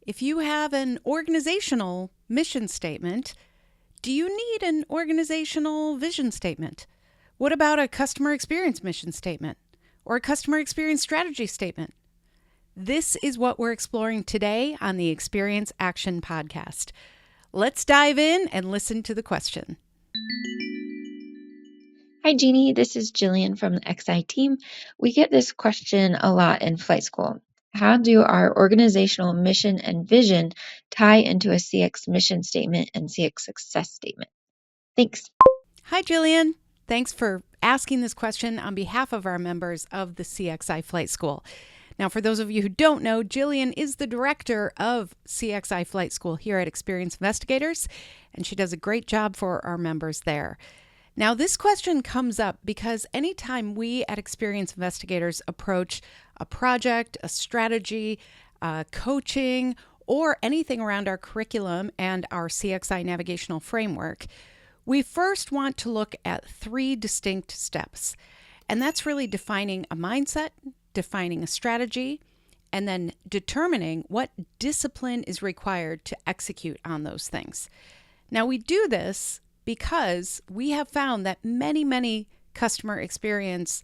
If you have an organizational mission statement, do you need an organizational vision statement? What about a customer experience mission statement or a customer experience strategy statement? This is what we're exploring today on the Experience Action Podcast. Let's dive in and listen to the question. Hi, Jeannie. This is Jillian from the XI team. We get this question a lot in flight school. How do our organizational mission and vision tie into a CX mission statement and CX success statement? Thanks. Hi, Jillian. Thanks for asking this question on behalf of our members of the CXI Flight School. Now, for those of you who don't know, Jillian is the director of CXI Flight School here at Experience Investigators, and she does a great job for our members there. Now, this question comes up because anytime we at Experience Investigators approach a project, a strategy, coaching, or anything around our curriculum and our CXI navigational framework, we first want to look at three distinct steps. And that's really defining a mindset, defining a strategy, and then determining what discipline is required to execute on those things. Now, we do this because we have found that many customer experience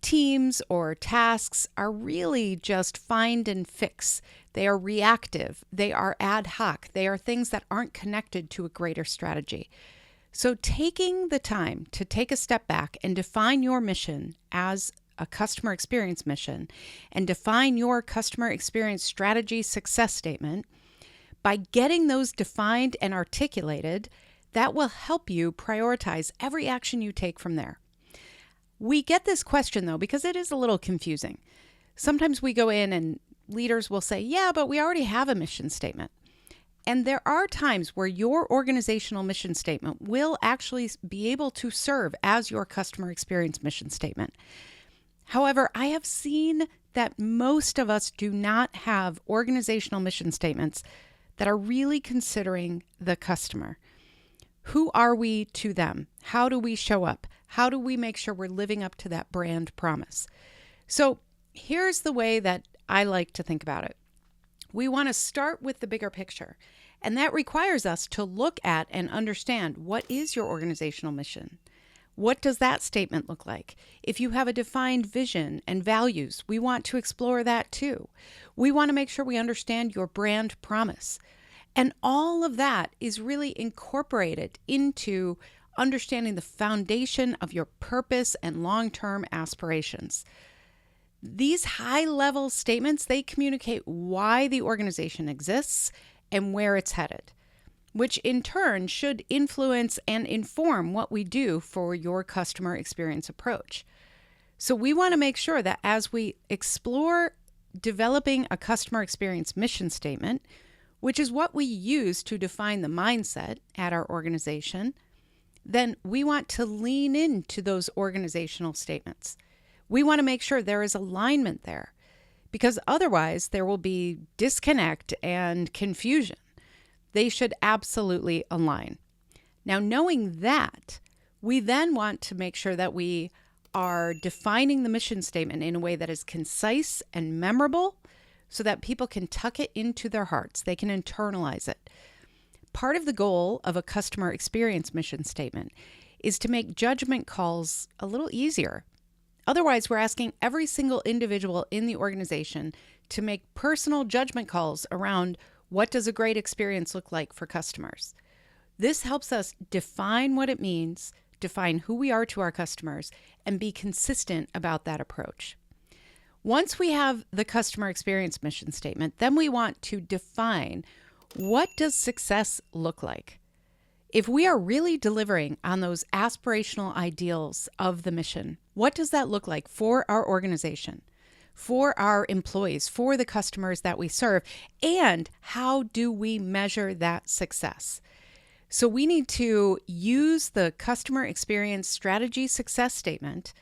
teams or tasks are really just find and fix. They are reactive. They are ad hoc. They are things that aren't connected to a greater strategy. So taking the time to take a step back and define your mission as a customer experience mission and define your customer experience strategy success statement, by getting those defined and articulated, that will help you prioritize every action you take from there. We get this question, though, because it is a little confusing. Sometimes we go in and leaders will say, yeah, but we already have a mission statement. And there are times where your organizational mission statement will actually be able to serve as your customer experience mission statement. However, I have seen that most of us do not have organizational mission statements that are really considering the customer. Who are we to them? How do we show up? How do we make sure we're living up to that brand promise? So here's the way that I like to think about it. We want to start with the bigger picture, and that requires us to look at and understand, what is your organizational mission? What does that statement look like? If you have a defined vision and values, we want to explore that too. We want to make sure we understand your brand promise. And all of that is really incorporated into understanding the foundation of your purpose and long-term aspirations. These high-level statements, they communicate why the organization exists and where it's headed, which in turn should influence and inform what we do for your customer experience approach. So we want to make sure that as we explore developing a customer experience mission statement, which is what we use to define the mindset at our organization, then we want to lean into those organizational statements. We want to make sure there is alignment there, because otherwise there will be disconnect and confusion. They should absolutely align. Now, knowing that, we then want to make sure that we are defining the mission statement in a way that is concise and memorable, so that people can tuck it into their hearts. They can internalize it. Part of the goal of a customer experience mission statement is to make judgment calls a little easier. Otherwise, we're asking every single individual in the organization to make personal judgment calls around what does a great experience look like for customers. This helps us define what it means, define who we are to our customers, and be consistent about that approach. Once we have the customer experience mission statement, then we want to define, what does success look like? If we are really delivering on those aspirational ideals of the mission, what does that look like for our organization, for our employees, for the customers that we serve, and how do we measure that success? So we need to use the customer experience strategy success statement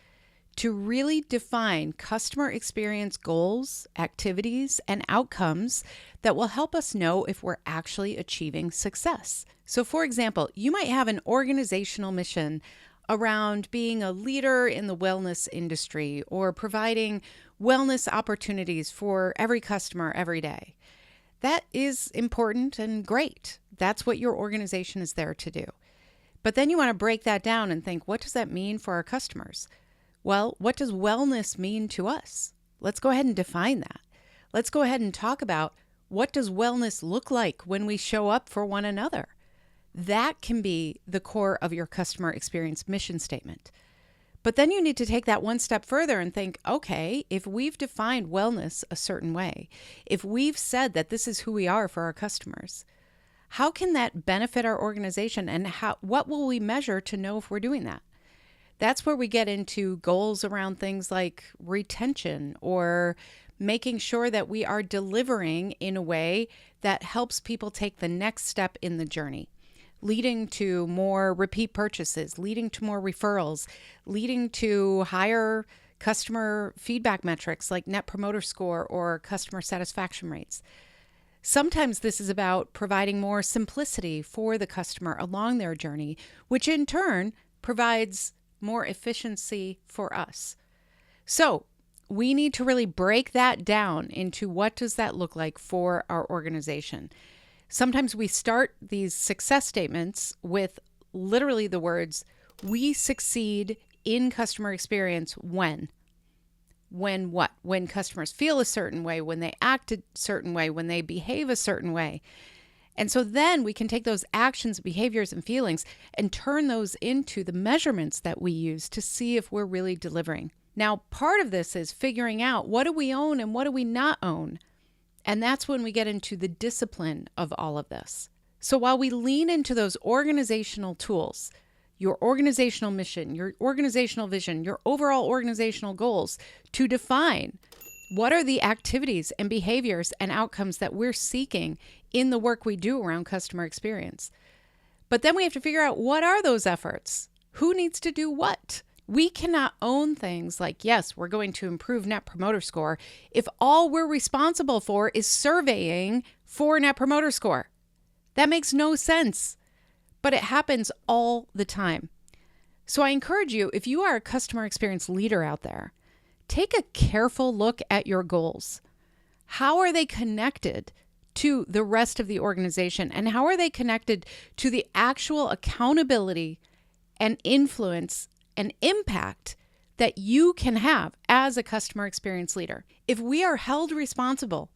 to really define customer experience goals, activities, and outcomes that will help us know if we're actually achieving success. So for example, you might have an organizational mission around being a leader in the wellness industry or providing wellness opportunities for every customer every day. That is important and great. That's what your organization is there to do. But then you want to break that down and think, what does that mean for our customers? Well, what does wellness mean to us? Let's go ahead and define that. Let's go ahead and talk about what does wellness look like when we show up for one another? That can be the core of your customer experience mission statement. But then you need to take that one step further and think, okay, if we've defined wellness a certain way, if we've said that this is who we are for our customers, how can that benefit our organization, and what will we measure to know if we're doing that? That's where we get into goals around things like retention, or making sure that we are delivering in a way that helps people take the next step in the journey, leading to more repeat purchases, leading to more referrals, leading to higher customer feedback metrics like Net Promoter Score or customer satisfaction rates. Sometimes this is about providing more simplicity for the customer along their journey, which in turn provides more efficiency for us. So we need to really break that down into what does that look like for our organization. Sometimes we start these success statements with literally the words, we succeed in customer experience when. When what? When customers feel a certain way, when they act a certain way, when they behave a certain way. And so then we can take those actions, behaviors, and feelings and turn those into the measurements that we use to see if we're really delivering. Now, part of this is figuring out what do we own and what do we not own. And that's when we get into the discipline of all of this. So while we lean into those organizational tools, your organizational mission, your organizational vision, your overall organizational goals, to define what are the activities and behaviors and outcomes that we're seeking in the work we do around customer experience. But then we have to figure out, what are those efforts? Who needs to do what? We cannot own things like, yes, we're going to improve Net Promoter Score if all we're responsible for is surveying for Net Promoter Score. That makes no sense, but it happens all the time. So I encourage you, if you are a customer experience leader out there, take a careful look at your goals. How are they connected to the rest of the organization? And how are they connected to the actual accountability and influence and impact that you can have as a customer experience leader? If we are held responsible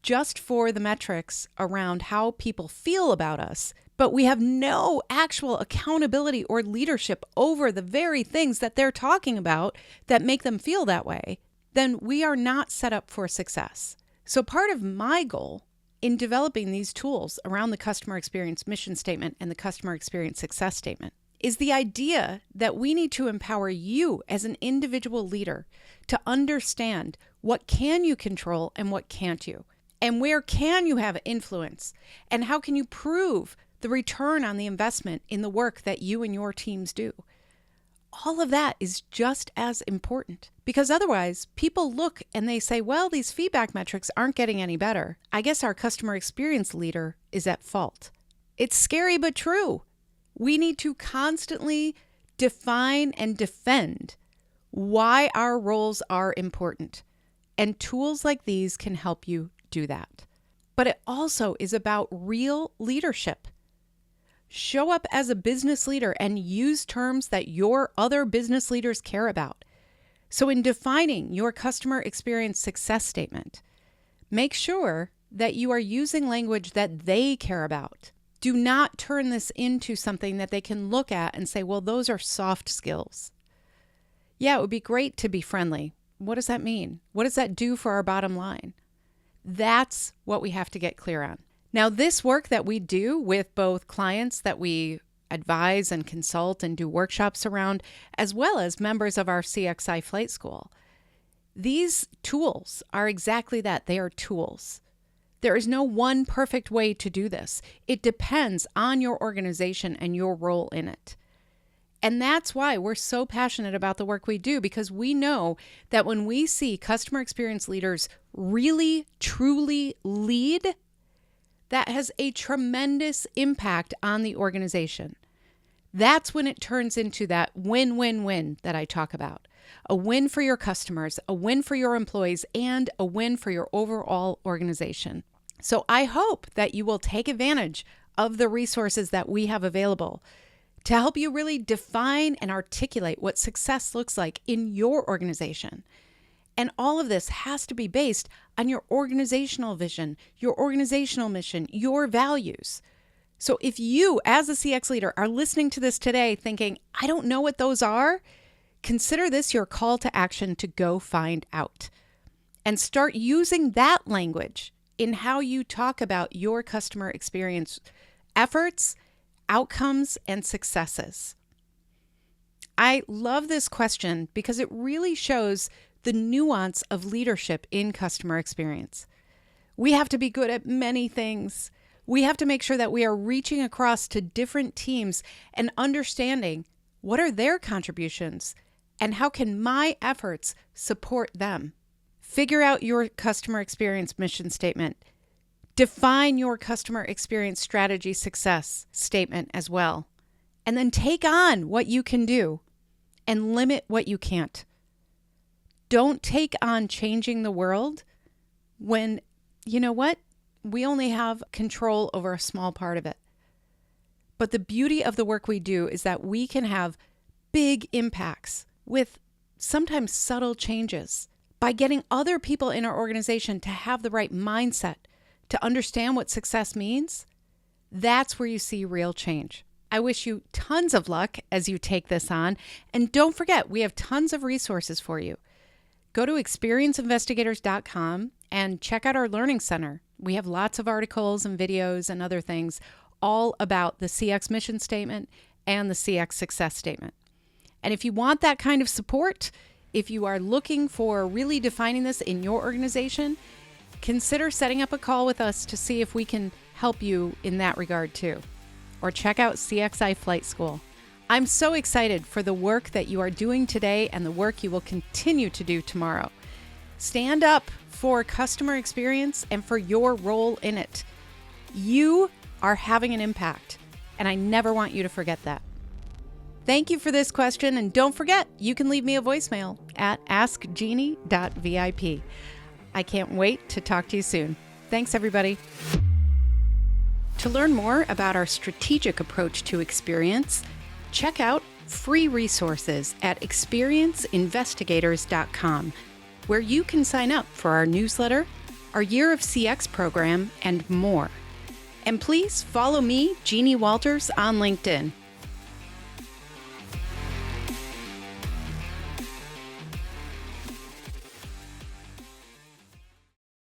just for the metrics around how people feel about us, but we have no actual accountability or leadership over the very things that they're talking about that make them feel that way, then we are not set up for success. So part of my goal in developing these tools around the customer experience mission statement and the customer experience success statement is the idea that we need to empower you as an individual leader to understand what can you control and what can't you, and where can you have influence, and how can you prove the return on the investment in the work that you and your teams do. All of that is just as important, because otherwise people look and they say, well, these feedback metrics aren't getting any better. I guess our customer experience leader is at fault. It's scary but true. We need to constantly define and defend why our roles are important. And tools like these can help you do that. But it also is about real leadership. Show up as a business leader and use terms that your other business leaders care about. So in defining your customer experience success statement, make sure that you are using language that they care about. Do not turn this into something that they can look at and say, well, those are soft skills. Yeah, it would be great to be friendly. What does that mean? What does that do for our bottom line? That's what we have to get clear on. Now, this work that we do with both clients that we advise and consult and do workshops around, as well as members of our CXI Flight School, these tools are exactly that. They are tools. There is no one perfect way to do this. It depends on your organization and your role in it. And that's why we're so passionate about the work we do, because we know that when we see customer experience leaders really, truly lead, that has a tremendous impact on the organization. That's when it turns into that win-win-win that I talk about. A win for your customers, a win for your employees, and a win for your overall organization. So I hope that you will take advantage of the resources that we have available to help you really define and articulate what success looks like in your organization. And all of this has to be based on your organizational vision, your organizational mission, your values. So if you, as a CX leader, are listening to this today thinking, I don't know what those are, consider this your call to action to go find out. And start using that language in how you talk about your customer experience efforts, outcomes, and successes. I love this question because it really shows the nuance of leadership in customer experience. We have to be good at many things. We have to make sure that we are reaching across to different teams and understanding what are their contributions and how can my efforts support them. Figure out your customer experience mission statement. Define your customer experience strategy success statement as well. And then take on what you can do and limit what you can't. Don't take on changing the world when, you know what? We only have control over a small part of it. But the beauty of the work we do is that we can have big impacts with sometimes subtle changes by getting other people in our organization to have the right mindset to understand what success means. That's where you see real change. I wish you tons of luck as you take this on. And don't forget, we have tons of resources for you. Go to experienceinvestigators.com and check out our Learning Center. We have lots of articles and videos and other things all about the CX mission statement and the CX success statement. And if you want that kind of support, if you are looking for really defining this in your organization, consider setting up a call with us to see if we can help you in that regard too. Or check out CXI Flight School. I'm so excited for the work that you are doing today and the work you will continue to do tomorrow. Stand up for customer experience and for your role in it. You are having an impact, and I never want you to forget that. Thank you for this question, and don't forget, you can leave me a voicemail at askjeannie.vip. I can't wait to talk to you soon. Thanks, everybody. To learn more about our strategic approach to experience, check out free resources at experienceinvestigators.com, where you can sign up for our newsletter, our Year of CX program, and more. And please follow me, Jeannie Walters, on LinkedIn.